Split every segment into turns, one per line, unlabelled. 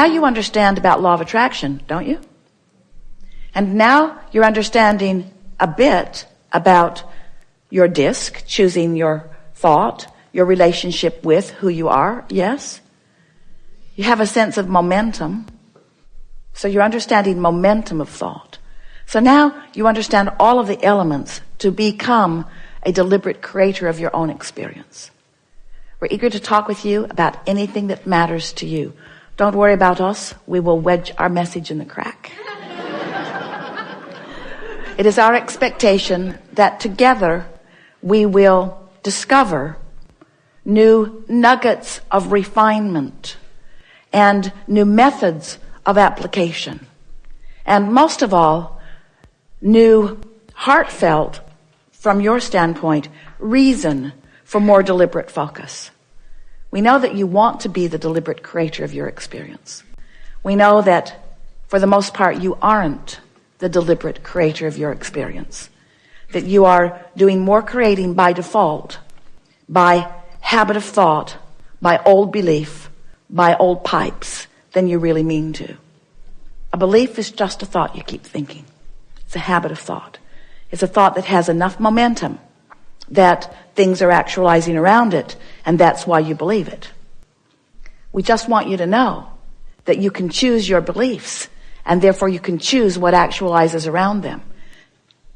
you understand about law of attraction, don't you? And now you're understanding a bit about your disc, choosing your thought, your relationship with who you are, yes? You have a sense of momentum. So you're understanding momentum of thought. So now you understand all of the elements to become a deliberate creator of your own experience. We're eager to talk with you about anything that matters to you. Don't worry about us. We will wedge our message in the crack. It is our expectation that together we will discover new nuggets of refinement and new methods of application. And most of all, new heartfelt, from your standpoint, reason for more deliberate focus. We know that you want to be the deliberate creator of your experience. We know that for the most part you aren't the deliberate creator of your experience. That you are doing more creating by default, by habit of thought, by old belief, by old pipes, than you really mean to. A belief is just a thought you keep thinking. It's a habit of thought. It's a thought that has enough momentum that things are actualizing around it, and that's why you believe it. We just want you to know that you can choose your beliefs, and therefore you can choose what actualizes around them.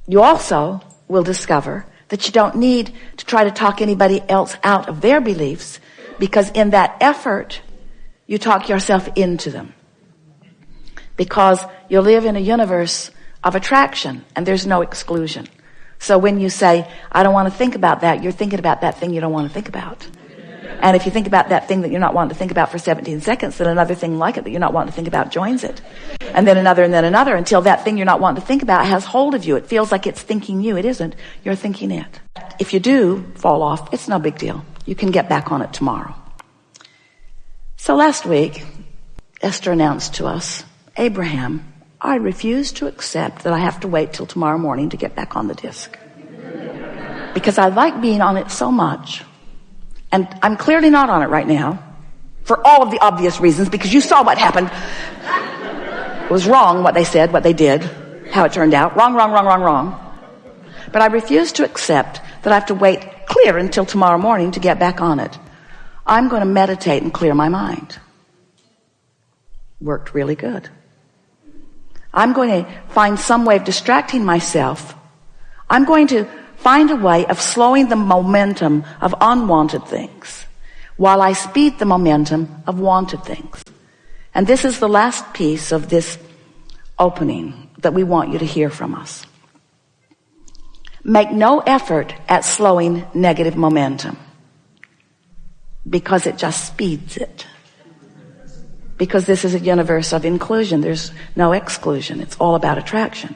You also will discover that you don't need to try to talk anybody else out of their beliefs, because in that effort, you talk yourself into them. Because you live in a universe of attraction, and there's no exclusion. So when you say, I don't want to think about that, you're thinking about that thing you don't want to think about. And if you think about that thing that you're not wanting to think about for 17 seconds, then another thing like it that you're not wanting to think about joins it. And then another, until that thing you're not wanting to think about has hold of you. It feels like it's thinking you. It isn't. You're thinking it. If you do fall off, it's no big deal. You can get back on it tomorrow. So last week, Esther announced to us, Abraham, I refuse to accept that I have to wait till tomorrow morning to get back on the disc. Because I like being on it so much. And I'm clearly not on it right now. For all of the obvious reasons, because you saw what happened. It was wrong what they said, what they did, how it turned out. Wrong. But I refuse to accept that I have to wait clear until tomorrow morning to get back on it. I'm going to meditate and clear my mind. Worked really good. I'm going to find some way of distracting myself. I'm going to find a way of slowing the momentum of unwanted things while I speed the momentum of wanted things. And this is the last piece of this opening that we want you to hear from us. Make no effort at slowing negative momentum, because it just speeds it. Because this is a universe of inclusion. There's no exclusion. It's all about attraction.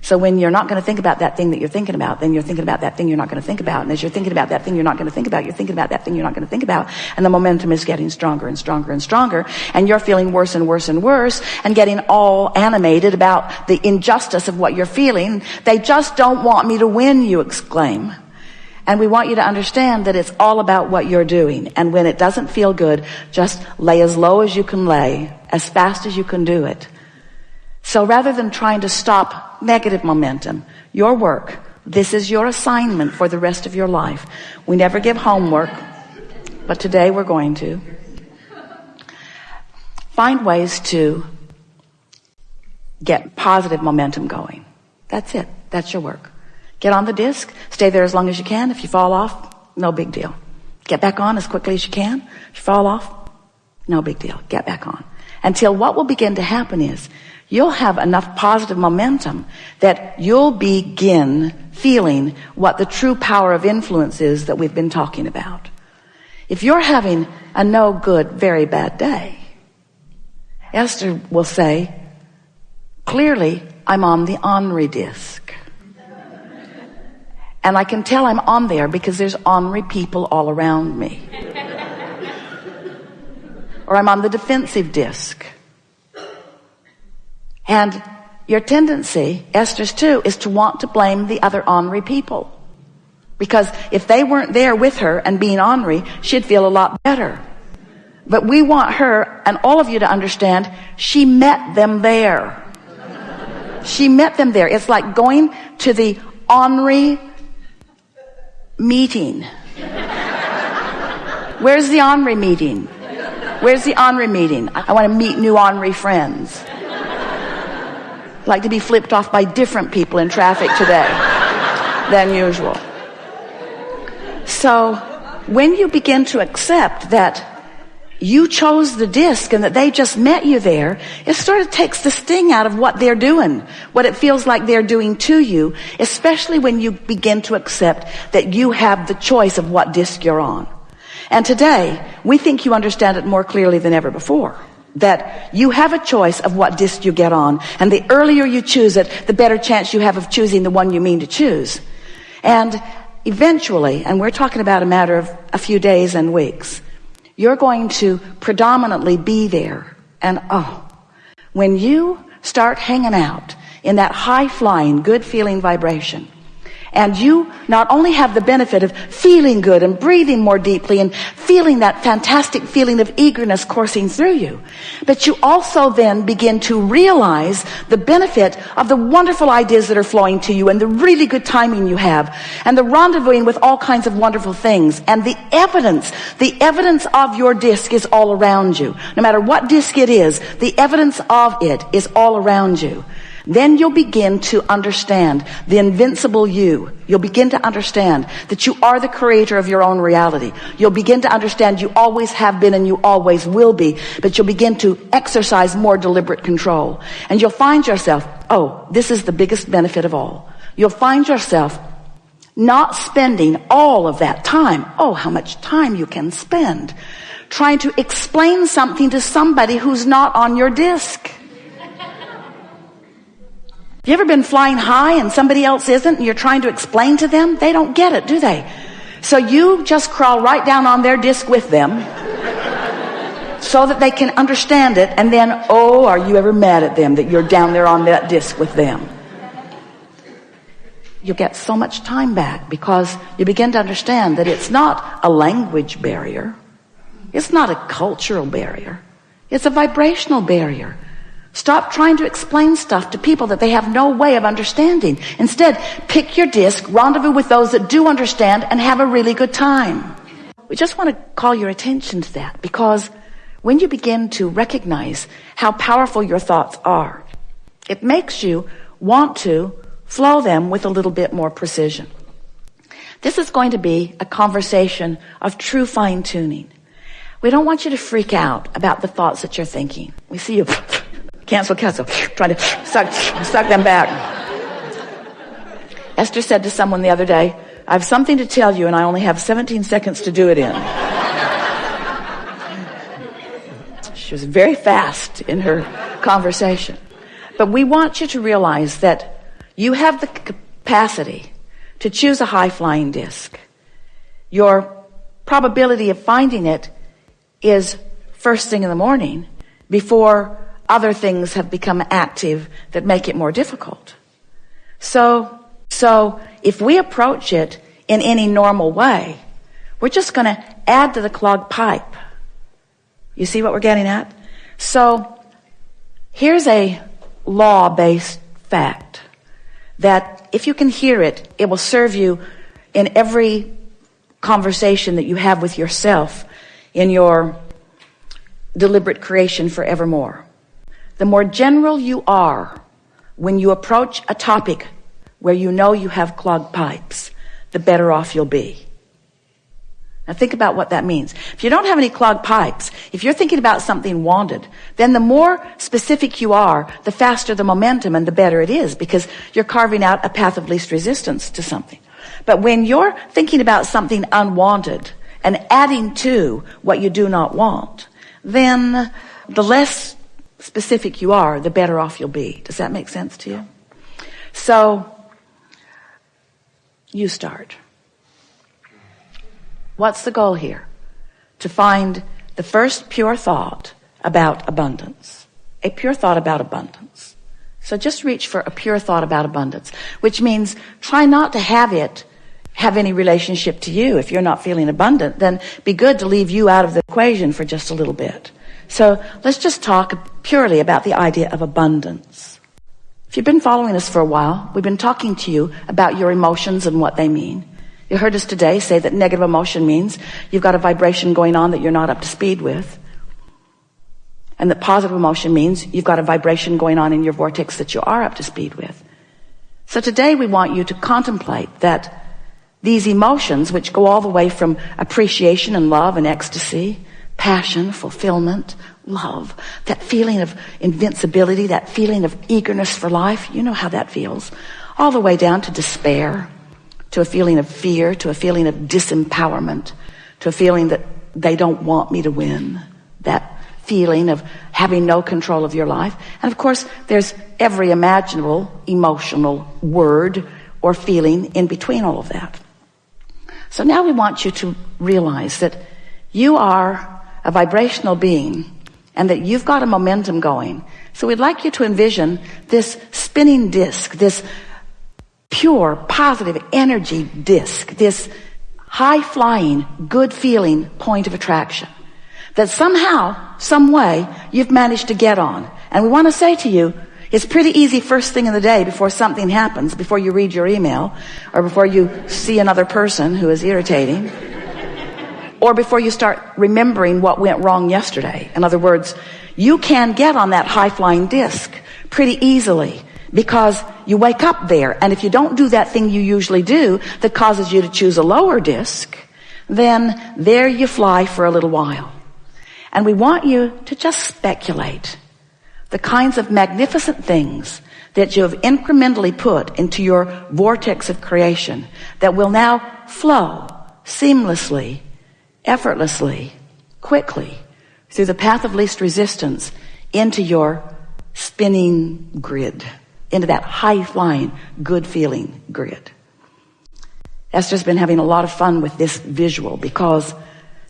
So when you're not going to think about that thing that you're thinking about, then you're thinking about that thing you're not going to think about. And as you're thinking about that thing you're not going to think about, you're thinking about that thing you're not going to think about. And the momentum is getting stronger and stronger and stronger. And you're feeling worse and worse and worse and getting all animated about the injustice of what you're feeling. They just don't want me to win, you exclaim. And we want you to understand that it's all about what you're doing. And when it doesn't feel good, just lay as low as you can lay, as fast as you can do it. So rather than trying to stop negative momentum, your work, this is your assignment for the rest of your life. We never give homework, but today we're going to. Find ways to get positive momentum going. That's it. That's your work. Get on the disc. Stay there as long as you can. If you fall off, no big deal. Get back on as quickly as you can. If you fall off, no big deal. Get back on. Until what will begin to happen is you'll have enough positive momentum that you'll begin feeling what the true power of influence is that we've been talking about. If you're having a no good, very bad day, Esther will say, clearly, I'm on the ornery disc. And I can tell I'm on there because there's ornery people all around me. Or I'm on the defensive disc. And your tendency, Esther's too, is to want to blame the other ornery people. Because if they weren't there with her and being ornery, she'd feel a lot better. But we want her and all of you to understand she met them there. She met them there. It's like going to the Henri meeting. Where's the Henri meeting? Where's the Henri meeting? I want to meet new Henri friends. Like to be flipped off by different people in traffic today than usual. So when you begin to accept that you chose the disc and that they just met you there, it sort of takes the sting out of what they're doing, what it feels like they're doing to you, especially when you begin to accept that you have the choice of what disc you're on. And today, we think you understand it more clearly than ever before, that you have a choice of what disc you get on, and the earlier you choose it, the better chance you have of choosing the one you mean to choose. And eventually, and we're talking about a matter of a few days and weeks, you're going to predominantly be there. And when you start hanging out in that high-flying, good-feeling vibration, and you not only have the benefit of feeling good and breathing more deeply and feeling that fantastic feeling of eagerness coursing through you, but you also then begin to realize the benefit of the wonderful ideas that are flowing to you and the really good timing you have and the rendezvousing with all kinds of wonderful things. And the evidence of your disc is all around you. No matter what disc it is, the evidence of it is all around you. Then you'll begin to understand the invincible you. You'll begin to understand that you are the creator of your own reality. You'll begin to understand you always have been and you always will be, but you'll begin to exercise more deliberate control. And you'll find yourself, this is the biggest benefit of all. You'll find yourself not spending all of that time, how much time you can spend, trying to explain something to somebody who's not on your disc. You ever been flying high and somebody else isn't and you're trying to explain to them? They don't get it, do they? So you just crawl right down on their disc with them so that they can understand it, and then, are you ever mad at them that you're down there on that disc with them? You'll get so much time back because you begin to understand that it's not a language barrier. It's not a cultural barrier. It's a vibrational barrier. Stop trying to explain stuff to people that they have no way of understanding. Instead, pick your disc, rendezvous with those that do understand, and have a really good time. We just want to call your attention to that, because when you begin to recognize how powerful your thoughts are, it makes you want to flow them with a little bit more precision. This is going to be a conversation of true fine-tuning. We don't want you to freak out about the thoughts that you're thinking. We see you cancel, trying to suck them back. Esther said to someone the other day, I have something to tell you and I only have 17 seconds to do it in. She was very fast in her conversation. But we want you to realize that you have the capacity to choose a high-flying disc. Your probability of finding it is first thing in the morning, before other things have become active that make it more difficult. So if we approach it in any normal way, we're just going to add to the clogged pipe. You see what we're getting at? So here's a law-based fact that if you can hear it, it will serve you in every conversation that you have with yourself in your deliberate creation forevermore. The more general you are when you approach a topic where you know you have clogged pipes, the better off you'll be. Now think about what that means. If you don't have any clogged pipes, if you're thinking about something wanted, then the more specific you are, the faster the momentum and the better it is, because you're carving out a path of least resistance to something. But when you're thinking about something unwanted and adding to what you do not want, then the less specific you are, the better off you'll be. Does that make sense to you? So, you start. What's the goal here? To find the first pure thought about abundance. A pure thought about abundance. So just reach for a pure thought about abundance, which means try not to have it have any relationship to you. If you're not feeling abundant, then it'd be good to leave you out of the equation for just a little bit. So let's just talk purely about the idea of abundance. If you've been following us for a while, we've been talking to you about your emotions and what they mean. You heard us today say that negative emotion means you've got a vibration going on that you're not up to speed with. And that positive emotion means you've got a vibration going on in your vortex that you are up to speed with. So today we want you to contemplate that these emotions, which go all the way from appreciation and love and ecstasy, passion, fulfillment, love, that feeling of invincibility, that feeling of eagerness for life, you know how that feels, all the way down to despair, to a feeling of fear, to a feeling of disempowerment, to a feeling that they don't want me to win, that feeling of having no control of your life. And of course, there's every imaginable emotional word or feeling in between all of that. So now we want you to realize that you are a vibrational being and that you've got a momentum going. So we'd like you to envision this spinning disc, this pure, positive energy disc, this high-flying, good-feeling point of attraction that somehow, some way, you've managed to get on. And we want to say to you, it's pretty easy first thing in the day before something happens, before you read your email, or before you see another person who is irritating, or before you start remembering what went wrong yesterday. In other words, you can get on that high-flying disc pretty easily because you wake up there, and if you don't do that thing you usually do that causes you to choose a lower disc, then there you fly for a little while. And we want you to just speculate the kinds of magnificent things that you have incrementally put into your vortex of creation that will now flow seamlessly, effortlessly, quickly through the path of least resistance into your spinning grid, into that high-flying, good-feeling grid. Esther's been having a lot of fun with this visual because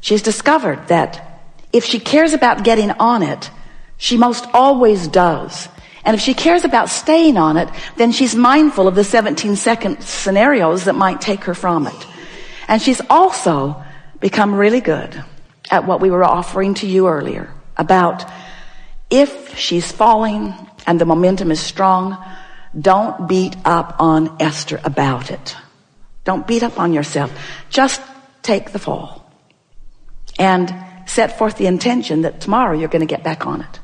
she's discovered that if she cares about getting on it, she most always does. And if she cares about staying on it, then she's mindful of the 17-second scenarios that might take her from it. And she's also become really good at what we were offering to you earlier about if she's falling and the momentum is strong, don't beat up on Esther about it. Don't beat up on yourself. Just take the fall and set forth the intention that tomorrow you're going to get back on it.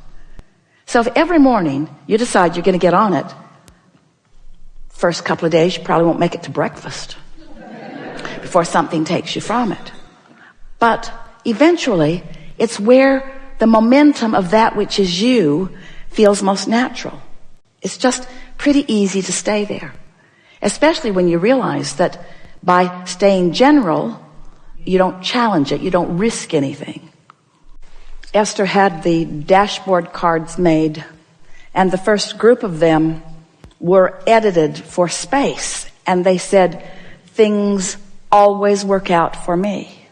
So if every morning you decide you're going to get on it, first couple of days you probably won't make it to breakfast before something takes you from it. But eventually it's where the momentum of that which is you feels most natural. It's just pretty easy to stay there, especially when you realize that by staying general, you don't challenge it, you don't risk anything. Esther had the dashboard cards made, and the first group of them were edited for space, and they said, things always work out for me.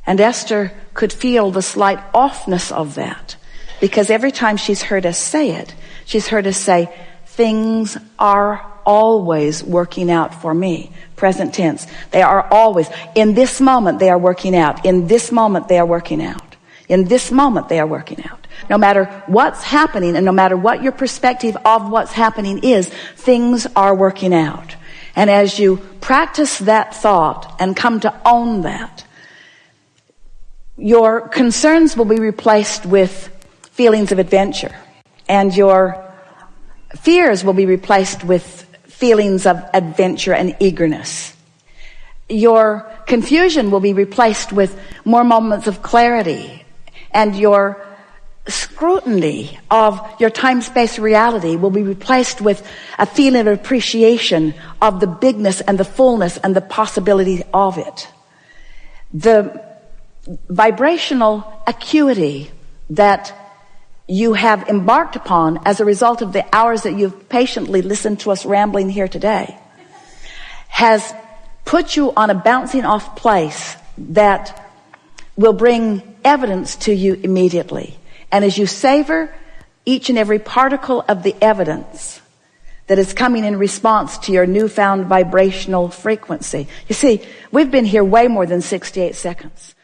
And Esther could feel the slight offness of that, because every time she's heard us say it, she's heard us say, things are always working out for me. Present tense. They are always. In this moment, they are working out. In this moment, they are working out. In this moment, they are working out. No matter what's happening and no matter what your perspective of what's happening is, things are working out. And as you practice that thought and come to own that, your concerns will be replaced with feelings of adventure, and your fears will be replaced with feelings of adventure and eagerness. Your confusion will be replaced with more moments of clarity, and your scrutiny of your time-space reality will be replaced with a feeling of appreciation of the bigness and the fullness and the possibility of it. The vibrational acuity that you have embarked upon as a result of the hours that you've patiently listened to us rambling here today has put you on a bouncing off place that will bring evidence to you immediately. And as you savor each and every particle of the evidence that is coming in response to your newfound vibrational frequency. You see, we've been here way more than 68 seconds.